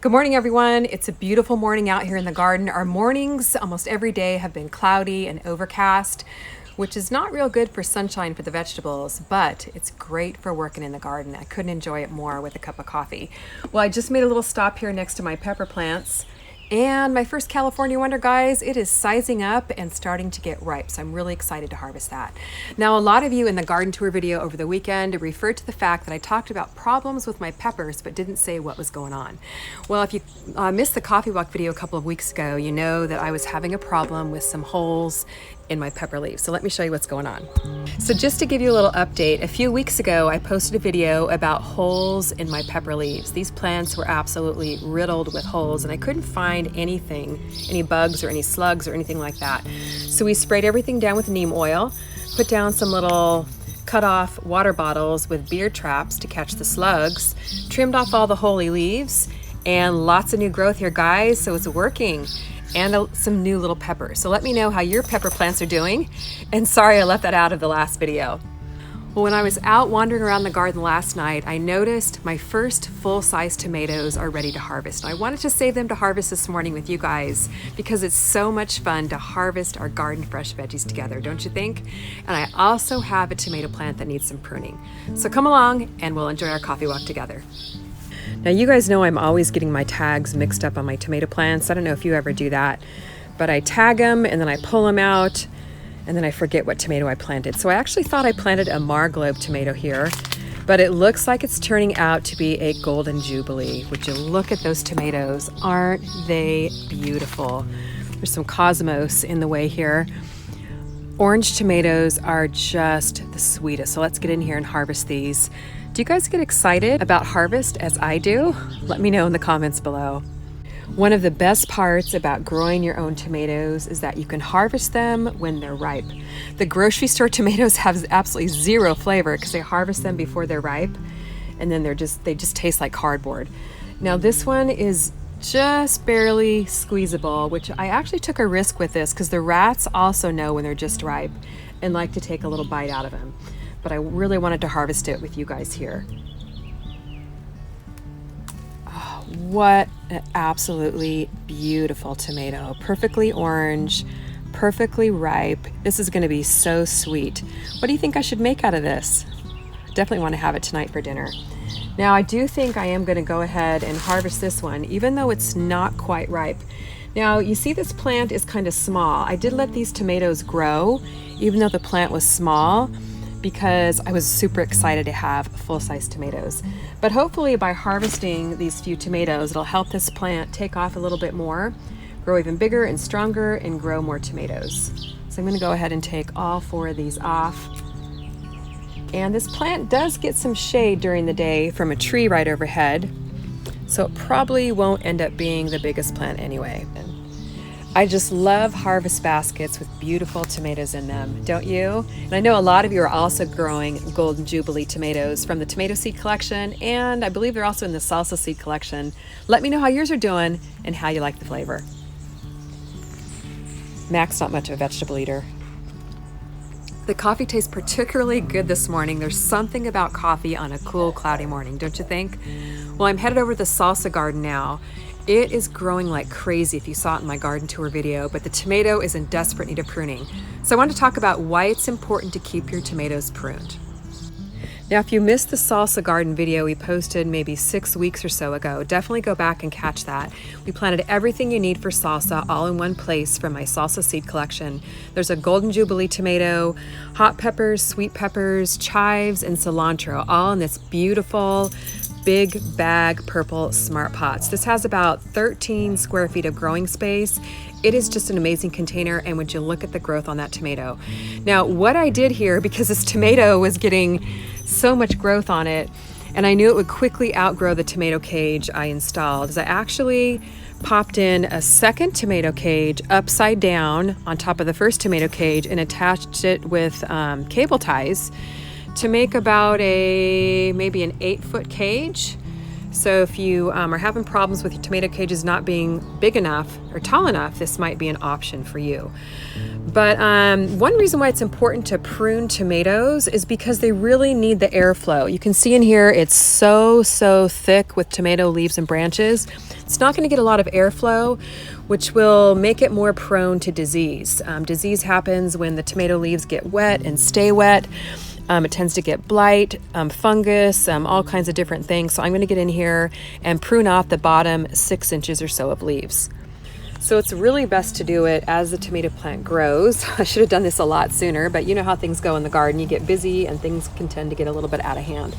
Good morning, everyone. It's a beautiful morning out here in the garden. Our mornings almost every day have been cloudy and overcast, which is not real good for sunshine for the vegetables, but it's great for working in the garden. I couldn't enjoy it more with a cup of coffee. Well, I just made a little stop here next to my pepper plants. And my first California Wonder, guys, it is sizing up and starting to get ripe. So I'm really excited to harvest that. Now, a lot of you in the garden tour video over the weekend referred to the fact that I talked about problems with my peppers, but didn't say what was going on. Well, if you missed the coffee walk video a couple of weeks ago, you know that I was having a problem with some holes in my pepper leaves. So let me show you what's going on. So just to give you a little update, a few weeks ago, I posted a video about holes in my pepper leaves. These plants were absolutely riddled with holes and I couldn't find anything, any bugs or any slugs or anything like that. So we sprayed everything down with neem oil, put down some little cut off water bottles with beer traps to catch the slugs, trimmed off all the holey leaves, and lots of new growth here, guys, so it's working. And some new little peppers. So let me know how your pepper plants are doing. And sorry I left that out of the last video. Well, when I was out wandering around the garden last night, I noticed my first full-size tomatoes are ready to harvest. I wanted to save them to harvest this morning with you guys because it's so much fun to harvest our garden fresh veggies together, don't you think? And I also have a tomato plant that needs some pruning. So come along and we'll enjoy our coffee walk together. Now, you guys know I'm always getting my tags mixed up on my tomato plants. I don't know if you ever do that, but I tag them and then I pull them out and then I forget what tomato I planted. So I actually thought I planted a Marglobe tomato here, but it looks like it's turning out to be a Golden Jubilee. Would you look at those tomatoes? Aren't they beautiful? There's some cosmos in the way here. Orange tomatoes are just the sweetest. So let's get in here and harvest these. Do you guys get excited about harvest as I do? Let me know in the comments below. One of the best parts about growing your own tomatoes is that you can harvest them when they're ripe. The grocery store tomatoes have absolutely zero flavor because they harvest them before they're ripe, and then they just taste like cardboard. Now this one is just barely squeezable, which I actually took a risk with this because the rats also know when they're just ripe and like to take a little bite out of them. But I really wanted to harvest it with you guys here. Oh, what an absolutely beautiful tomato. Perfectly orange, perfectly ripe. This is going to be so sweet. What do you think I should make out of this? Definitely want to have it tonight for dinner. Now, I do think I am going to go ahead and harvest this one, even though it's not quite ripe. Now, you see this plant is kind of small. I did let these tomatoes grow, even though the plant was small, because I was super excited to have full-size tomatoes. But hopefully by harvesting these few tomatoes, it'll help this plant take off a little bit more, grow even bigger and stronger, and grow more tomatoes. So I'm gonna go ahead and take all 4 of these off. And this plant does get some shade during the day from a tree right overhead, so it probably won't end up being the biggest plant anyway. I just love harvest baskets with beautiful tomatoes in them, don't you? And I know a lot of you are also growing Golden Jubilee tomatoes from the tomato seed collection, and I believe they're also in the Salsa seed collection. Let me know how yours are doing and how you like the flavor. Mac's not much of a vegetable eater. The coffee tastes particularly good this morning. There's something about coffee on a cool, cloudy morning, don't you think? Well, I'm headed over to the Salsa garden now. It is growing like crazy if you saw it in my garden tour video, but the tomato is in desperate need of pruning. So I want to talk about why it's important to keep your tomatoes pruned. Now, if you missed the Salsa garden video we posted maybe 6 weeks or so ago, definitely go back and catch that. We planted everything you need for salsa all in one place from my Salsa seed collection. There's a Golden Jubilee tomato, hot peppers, sweet peppers, chives, and cilantro, all in this beautiful big bag purple smart pots. This has about 13 square feet of growing space. It is just an amazing container, and would you look at the growth on that tomato. Now, what I did here, because this tomato was getting so much growth on it, and I knew it would quickly outgrow the tomato cage I installed, is I actually popped in a second tomato cage upside down on top of the first tomato cage and attached it with cable ties to make about maybe an 8-foot cage. So if you are having problems with your tomato cages not being big enough or tall enough, this might be an option for you. But one reason why it's important to prune tomatoes is because they really need the airflow. You can see in here it's so thick with tomato leaves and branches. It's not going to get a lot of airflow, which will make it more prone to disease. Disease happens when the tomato leaves get wet and stay wet. It tends to get blight, fungus, all kinds of different things. So I'm going to get in here and prune off the bottom 6 inches or so of leaves. So it's really best to do it as the tomato plant grows. I should have done this a lot sooner, but you know how things go in the garden. You get busy and things can tend to get a little bit out of hand.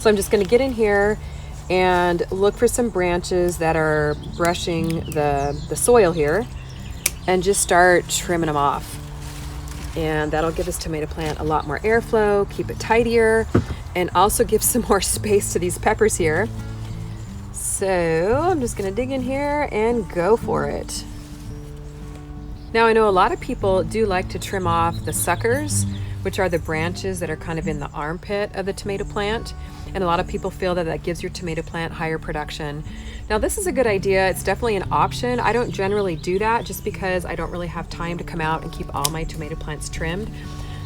So I'm just going to get in here and look for some branches that are brushing the soil here and just start trimming them off. And that'll give this tomato plant a lot more airflow, keep it tidier, and also give some more space to these peppers here. So I'm just gonna dig in here and go for it. Now I know a lot of people do like to trim off the suckers, which are the branches that are kind of in the armpit of the tomato plant. And a lot of people feel that that gives your tomato plant higher production. Now this is a good idea. It's definitely an option. I don't generally do that just because I don't really have time to come out and keep all my tomato plants trimmed.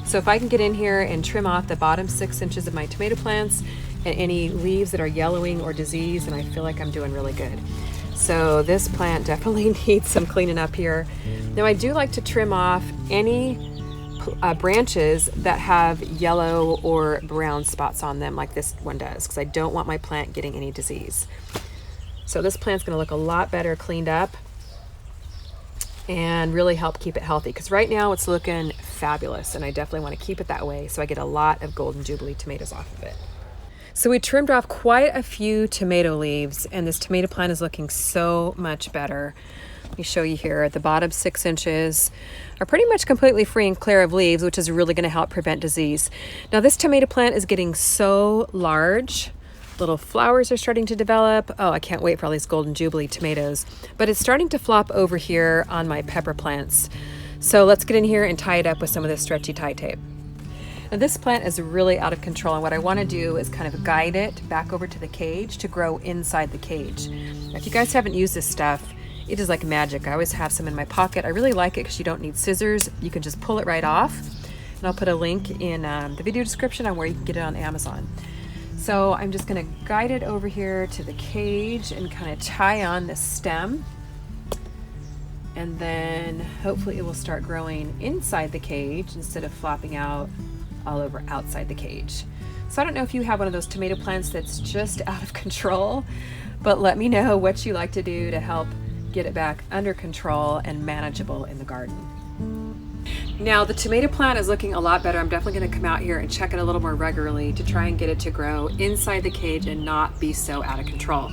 So if I can get in here and trim off the bottom 6 inches of my tomato plants and any leaves that are yellowing or diseased, and I feel like I'm doing really good. So this plant definitely needs some cleaning up here. Now I do like to trim off any branches that have yellow or brown spots on them like this one does, because I don't want my plant getting any disease. So this plant's going to look a lot better cleaned up and really help keep it healthy, because right now it's looking fabulous and I definitely want to keep it that way so I get a lot of Golden Jubilee tomatoes off of it. So we trimmed off quite a few tomato leaves and this tomato plant is looking so much better. Let me show you here. The bottom 6 inches are pretty much completely free and clear of leaves, which is really going to help prevent disease. Now this tomato plant is getting so large. Little flowers are starting to develop. Oh, I can't wait for all these Golden Jubilee tomatoes. But it's starting to flop over here on my pepper plants. So let's get in here and tie it up with some of this stretchy tie tape. Now this plant is really out of control, and what I want to do is kind of guide it back over to the cage to grow inside the cage. Now, if you guys haven't used this stuff, it is like magic. I always have some in my pocket. I really like it because you don't need scissors. You can just pull it right off. And I'll put a link in the video description on where you can get it on Amazon. So I'm just going to guide it over here to the cage and kind of tie on the stem. And then hopefully it will start growing inside the cage instead of flopping out all over outside the cage. So I don't know if you have one of those tomato plants that's just out of control, but let me know what you like to do to help get it back under control and manageable in the garden. Now the tomato plant is looking a lot better. I'm definitely going to come out here and check it a little more regularly to try and get it to grow inside the cage and not be so out of control.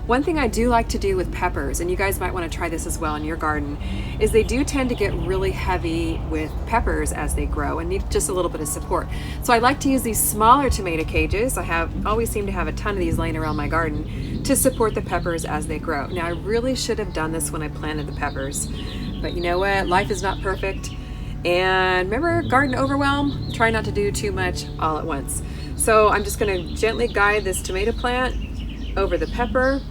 One thing I do like to do with peppers, and you guys might want to try this as well in your garden, is they do tend to get really heavy with peppers as they grow and need just a little bit of support. So I like to use these smaller tomato cages. I always seem to have a ton of these laying around my garden to support the peppers as they grow. Now I really should have done this when I planted the peppers, but you know what? Life is not perfect. And remember, garden overwhelm, try not to do too much all at once. So I'm just going to gently guide this tomato plant over the pepper,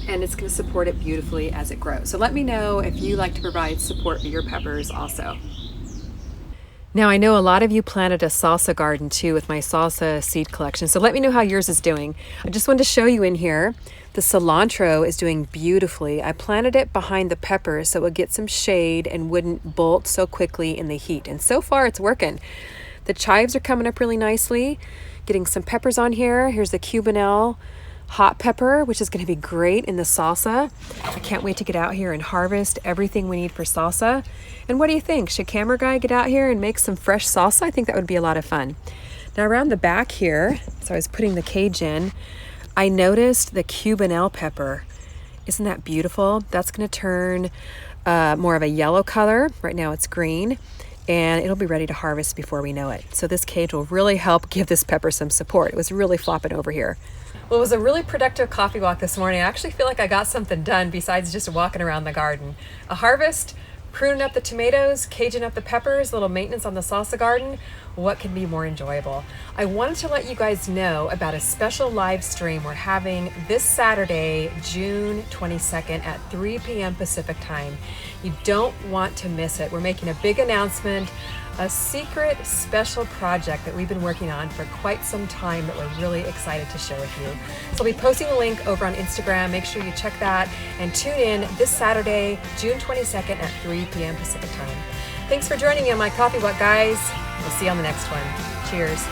and it's going to support it beautifully as it grows. So let me know if you like to provide support for your peppers also. Now I know a lot of you planted a salsa garden too with my salsa seed collection, so let me know how yours is doing. I just wanted to show you in here, the cilantro is doing beautifully. I planted it behind the peppers so it would get some shade and wouldn't bolt so quickly in the heat, and so far it's working. The chives are coming up really nicely, getting some peppers on here. Here's the Cubanelle hot pepper, which is going to be great in the salsa. I can't wait to get out here and harvest everything we need for salsa. And what do you think? Should Camera Guy get out here and make some fresh salsa? I think that would be a lot of fun. Now around the back here, so I was putting the cage in, I noticed the Cubanelle pepper. Isn't that beautiful? That's going to turn more of a yellow color. Right now it's green, and it'll be ready to harvest before we know it. So this cage will really help give this pepper some support. It was really flopping over here. Well, it was a really productive coffee walk this morning. I actually feel like I got something done besides just walking around the garden. A harvest, Pruning up the tomatoes, caging up the peppers, a little maintenance on the salsa garden. What can be more enjoyable? I wanted to let you guys know about a special live stream we're having this Saturday, June 22nd at 3 p.m. Pacific time. You don't want to miss it. We're making a big announcement, a secret special project that we've been working on for quite some time that we're really excited to share with you. So I'll be posting the link over on Instagram. Make sure you check that and tune in this Saturday, June 22nd at 3 p.m. Pacific time. Thanks for joining me on my Coffee What, guys. We'll see you on the next one. Cheers.